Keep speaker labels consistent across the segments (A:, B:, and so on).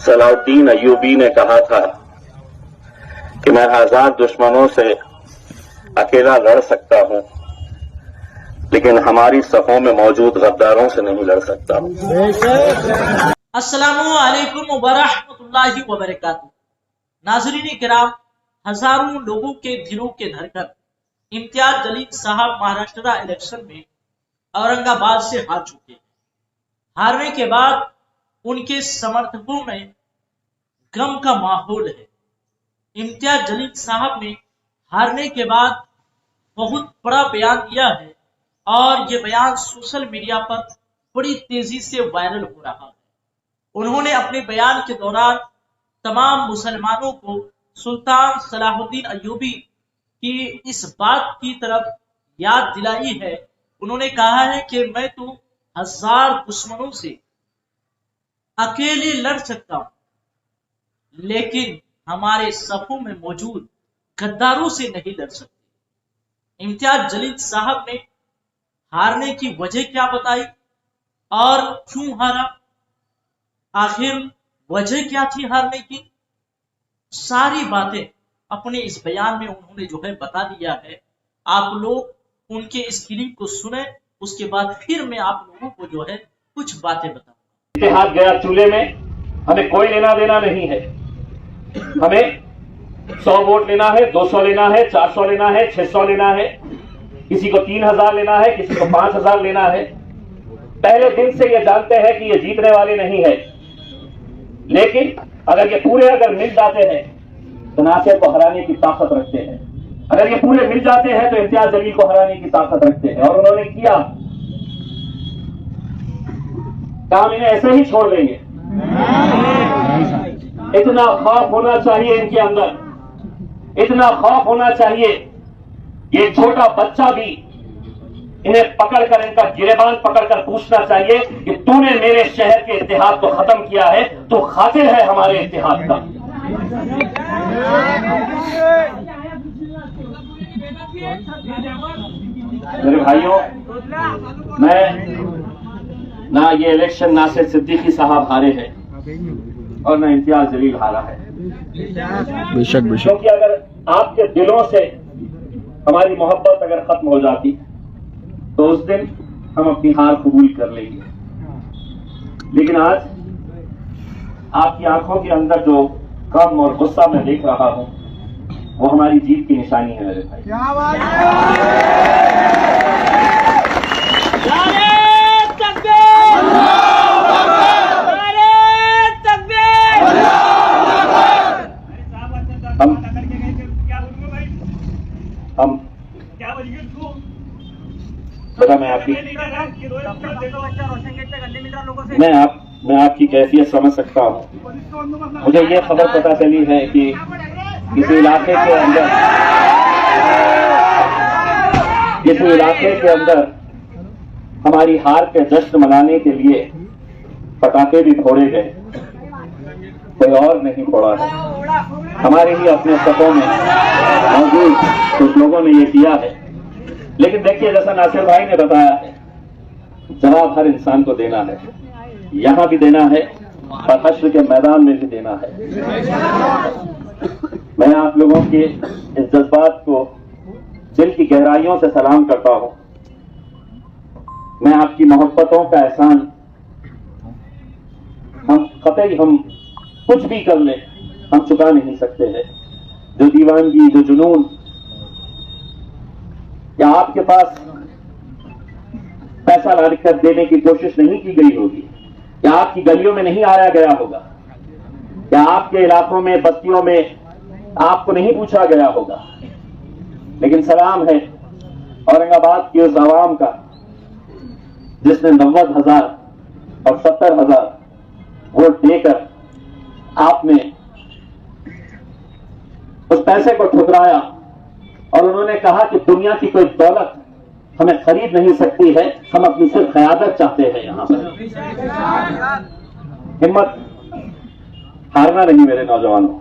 A: Salauddin Ayyubi ने कहा था कि मैं हजार दुश्मनों से अकेला लड़ सकता हूं, लेकिन हमारी सफों में मौजूद गद्दारों से नहीं लड़ सकता।
B: अस्सलामु अलैकुम व रहमतुल्लाहि व बरकातुहू। नाज़रीन किराम, हजारों लोगों के दिलों के धड़कन इम्तियाज जलील साहब महाराष्ट्र इलेक्शन में औरंगाबाद से हार चुके हैं। हारने के बाद उनके समर्थकों में गम का माहौल है। इम्तियाज जलील साहब ने हारने के बाद बहुत बड़ा बयान दिया है और ये बयान सोशल मीडिया पर बड़ी तेजी से वायरल हो रहा है। उन्होंने अपने बयान के दौरान तमाम मुसलमानों को सुल्तान सलाहुद्दीन अय्यूबी की इस बात की तरफ याद दिलाई है। उन्होंने कहा है कि मैं तो हजार दुश्मनों से अकेले लड़ सकता हूं, लेकिन हमारे सफों में मौजूद गद्दारों से नहीं लड़ सकते। इम्तियाज जलील साहब ने हारने की वजह क्या बताई और क्यों हारा, आखिर वजह क्या थी हारने की, सारी बातें अपने इस बयान में उन्होंने जो है बता दिया है। आप लोग उनके इस क्लिप को सुने, उसके बाद फिर मैं आप लोगों को जो है कुछ बातें बताऊंगा।
A: हाथ गया चूल्हे में, हमें कोई लेना देना नहीं है। हमें 100 वोट लेना है, 200 लेना है, 400 लेना है, 600 लेना है, किसी को 3000 लेना है, किसी को 5000 लेना है। पहले दिन से ये जानते हैं कि ये जीतने वाले नहीं है, लेकिन अगर ये पूरे मिल जाते हैं तो नासिर को हराने की ताकत रखते हैं। अगर ये पूरे मिल जाते हैं तो इम्तियाज जलील को हराने की ताकत रखते हैं, और उन्होंने किया। काम इन्हें ऐसे ही छोड़ देंगे? इतना खौफ होना चाहिए इनके अंदर, इतना खौफ होना चाहिए। ये छोटा बच्चा भी इन्हें पकड़कर, इनका गिरेबान पकड़कर पूछना चाहिए कि तूने मेरे शहर के इत्तेहाद को खत्म किया है, तो खातिर है हमारे इत्तेहाद का। मेरे भाइयों, मैं ना ये इलेक्शन नासिर सिद्दीकी साहब हारे हैं और ना इम्तियाज जलील हारा है। बेशक। क्योंकि अगर आपके दिलों से हमारी मोहब्बत अगर खत्म हो जाती तो उस दिन हम अपनी हार कबूल कर लेंगे, लेकिन आज आपकी आंखों के अंदर जो गम और गुस्सा मैं देख रहा हूं, वो हमारी जीत की निशानी है। मेरे भाई, क्या बात हम बता, मैं आपकी कैफियत समझ सकता हूँ। मुझे ये खबर पता चली है कि किसी इलाके के अंदर हमारी हार के जश्न मनाने के लिए पटाखे भी फोड़े गए, कोई और नहीं फोड़ा है। हमारे ही अपने सफों में मौजूद कुछ लोगों ने ये किया है। लेकिन देखिए, जैसा नासिर भाई ने बताया है, जवाब हर इंसान को देना है, यहां भी देना है और हश्र के मैदान में भी देना है। मैं आप लोगों के इस जज्बात को दिल की गहराइयों से सलाम करता हूं। मैं आपकी मोहब्बतों का एहसान हम कुछ भी कर ले, हम चुका नहीं सकते हैं। जो दीवानगी, जो जुनून या आपके पास पैसा लाकर देने की कोशिश नहीं की गई होगी, या आपकी गलियों में नहीं आया गया होगा, या आपके इलाकों में, बस्तियों में आपको नहीं पूछा गया होगा, लेकिन सलाम है औरंगाबाद की उस आवाम का जिसने 90,000 और 70,000 वोट देकर आपने उस पैसे को ठुकराया और उन्होंने कहा कि दुनिया की कोई दौलत हमें खरीद नहीं सकती है, हम अपनी सिर्फ क़यादत चाहते हैं। यहां पर हिम्मत हारना नहीं मेरे नौजवानों,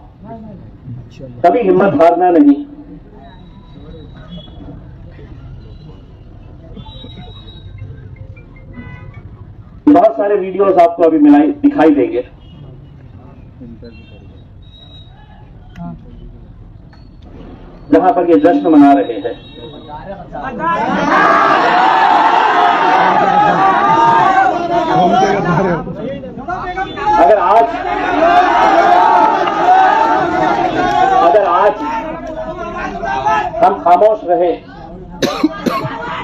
A: कभी हिम्मत हारना नहीं। बहुत सारे वीडियोस आपको अभी दिखाई देंगे जहां पर ये जश्न मना रहे हैं, अगर आज हम खामोश रहे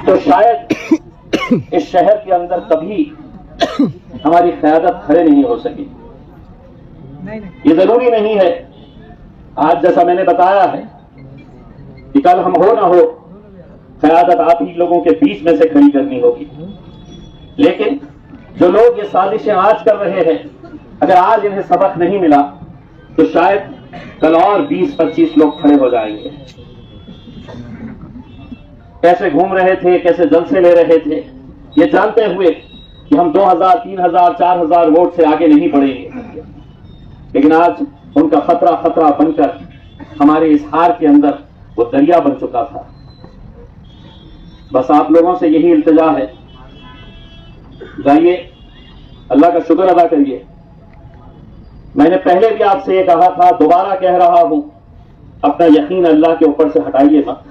A: तो शायद इस शहर के अंदर कभी हमारी क़यादत खड़े नहीं हो सकी। ये जरूरी नहीं है, आज जैसा मैंने बताया है कि कल हम हो ना हो, क़यादत आप ही लोगों के बीच में से खड़ी करनी होगी। लेकिन जो लोग ये साजिशें आज कर रहे हैं, अगर आज इन्हें सबक नहीं मिला तो शायद कल और 20-25 लोग खड़े हो जाएंगे। कैसे घूम रहे थे, कैसे जलसे ले रहे थे, ये जानते हुए कि हम 2000, 3000, 4000 वोट से आगे नहीं बढ़ेंगे। लेकिन आज उनका खतरा बनकर हमारे इस हार के अंदर वो दरिया बन चुका था। बस आप लोगों से यही इल्तिजा है, जाइए अल्लाह का शुक्र अदा करिए। मैंने पहले भी आपसे ये कहा था, दोबारा कह रहा हूं, अपना यकीन अल्लाह के ऊपर से हटाइए मत,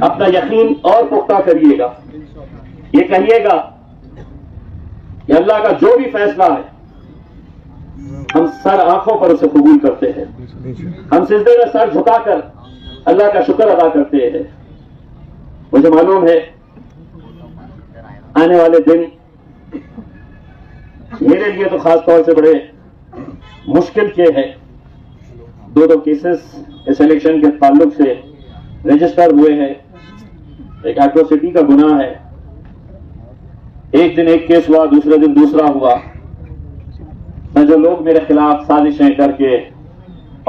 A: अपना यकीन और पुख्ता करिएगा। ये कहिएगा कि अल्लाह का जो भी फैसला है हम सर आंखों पर उसे कबूल करते हैं, हम सिजदे में सर झुकाकर अल्लाह का शुक्र अदा करते हैं। मुझे मालूम है आने वाले दिन मेरे लिए तो खास तौर से बड़े मुश्किल के हैं। दो केसेस इस इलेक्शन के ताल्लुक से रजिस्टर हुए हैं। एक एट्रोसिटी का गुनाह है, एक दिन एक केस हुआ, दूसरे दिन दूसरा हुआ। मैं जो लोग मेरे खिलाफ साजिशें करके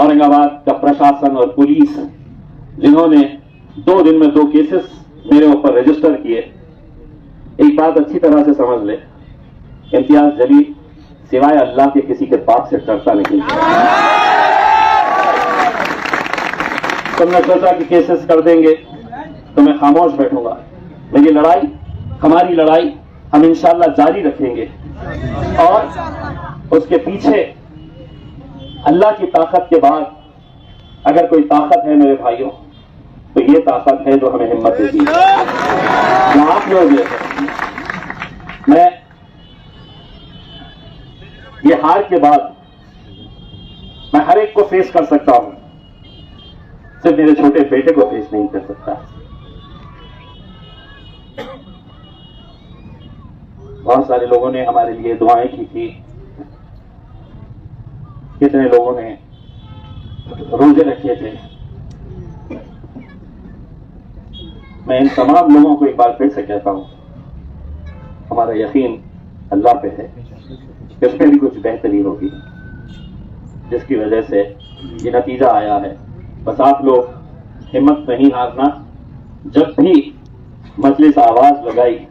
A: औरंगाबाद का प्रशासन और पुलिस जिन्होंने 2 दिन में 2 केसेस मेरे ऊपर रजिस्टर किए, एक बात अच्छी तरह से समझ ले, इम्तियाज जलील सिवाय अल्लाह के किसी के बाप से डरता नहीं। तुमने सोचा कि केसेस कर देंगे तो मैं खामोश बैठूंगा। मेरी लड़ाई, हमारी लड़ाई हम इंशाअल्लाह जारी रखेंगे और उसके पीछे अल्लाह की ताकत के बाद अगर कोई ताकत है मेरे भाइयों, तो ये ताकत है जो हमें हिम्मत देती है। जो आप लोग मैं ये हार के बाद मैं हर एक को फेस कर सकता हूं, सिर्फ मेरे छोटे बेटे को फेस नहीं कर सकता। बहुत सारे लोगों ने हमारे लिए दुआएं की थी, कितने लोगों ने रोजे रखे थे। मैं इन तमाम लोगों को एक बार फिर से कहता हूं, हमारा यकीन अल्लाह पे है, इसमें भी कुछ बेहतरी होगी जिसकी वजह से ये नतीजा आया है। बस आप लोग हिम्मत नहीं हारना। जब भी मजलिस आवाज लगाई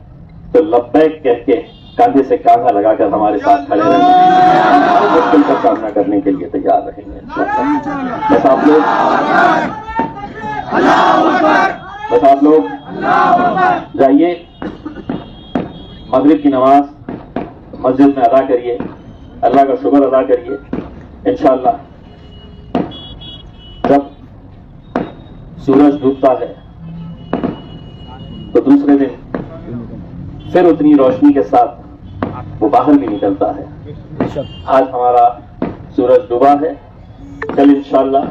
A: तो लब्बैक कह के कांधे से कांधा लगाकर हमारे साथ खड़े रहेंगे, मुश्किल का सामना करने के लिए तैयार रहेंगे। बस आप लोग जाइए, मगरिब की नमाज मस्जिद में अदा करिए, अल्लाह का शुक्र अदा करिए। इंशाअल्लाह जब सूरज डूबता है तो दूसरे दिन फिर उतनी रोशनी के साथ वो बाहर भी निकलता है। आज हमारा सूरज डूबा है, कल इंशाअल्लाह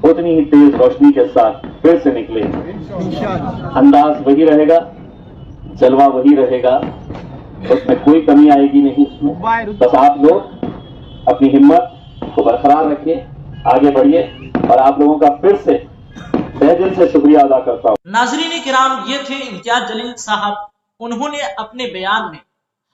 A: उतनी ही तेज रोशनी के साथ फिर से निकलेंगे। अंदाज वही रहेगा, जलवा वही रहेगा, उसमें कोई कमी आएगी नहीं। बस आप लोग अपनी हिम्मत को बरकरार रखिए, आगे बढ़िए, और आप लोगों का फिर से तहे दिल से शुक्रिया अदा करता हूँ।
B: नाज़रीन किराम, ये थे इम्तियाज जलील साहब। उन्होंने अपने बयान में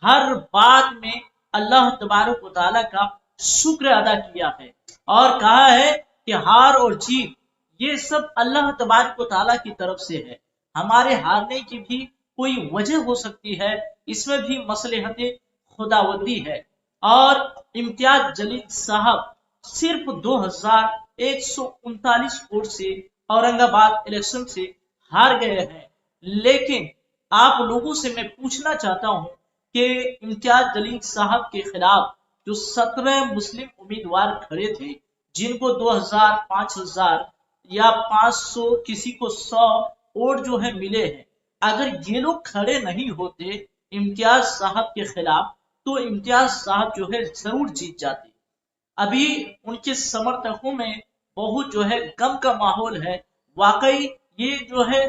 B: हर बात में अल्लाह तबारक व तआला का शुक्र अदा किया है और कहा है कि हार और जीत ये सब अल्लाह तबारक व तआला की तरफ से है। हमारे हारने की भी कोई वजह हो सकती है, इसमें भी मसलहत खुदावंदी है। और इम्तियाज जलील साहब सिर्फ 2139 वोट से औरंगाबाद इलेक्शन से हार गए हैं। लेकिन आप लोगों से मैं पूछना चाहता हूं कि इम्तियाज जलील साहब के खिलाफ जो 17 मुस्लिम उम्मीदवार खड़े थे, जिनको 2000, 5000 या 500, किसी को 100 वोट जो है मिले हैं, अगर ये लोग खड़े नहीं होते इम्तियाज साहब के खिलाफ तो इम्तियाज साहब जो है जरूर जीत जाते। अभी उनके समर्थकों में बहुत जो है गम का माहौल है। वाकई ये जो है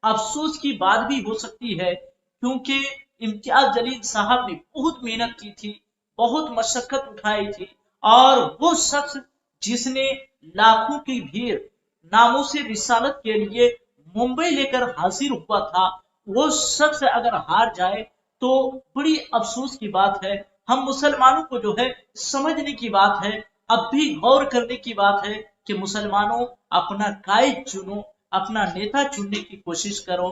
B: अफसोस की बात भी हो सकती है, क्योंकि इम्तियाज जलील साहब ने बहुत मेहनत की थी, बहुत मशक्कत उठाई थी, और वो शख्स जिसने लाखों की भीड़ नामों से रिसालत के लिए मुंबई लेकर हाजिर हुआ था, वो शख्स अगर हार जाए तो बड़ी अफसोस की बात है। हम मुसलमानों को जो है समझने की बात है, अब भी गौर करने की बात है कि मुसलमानों अपना कायद चुनो, अपना नेता चुनने की कोशिश करो।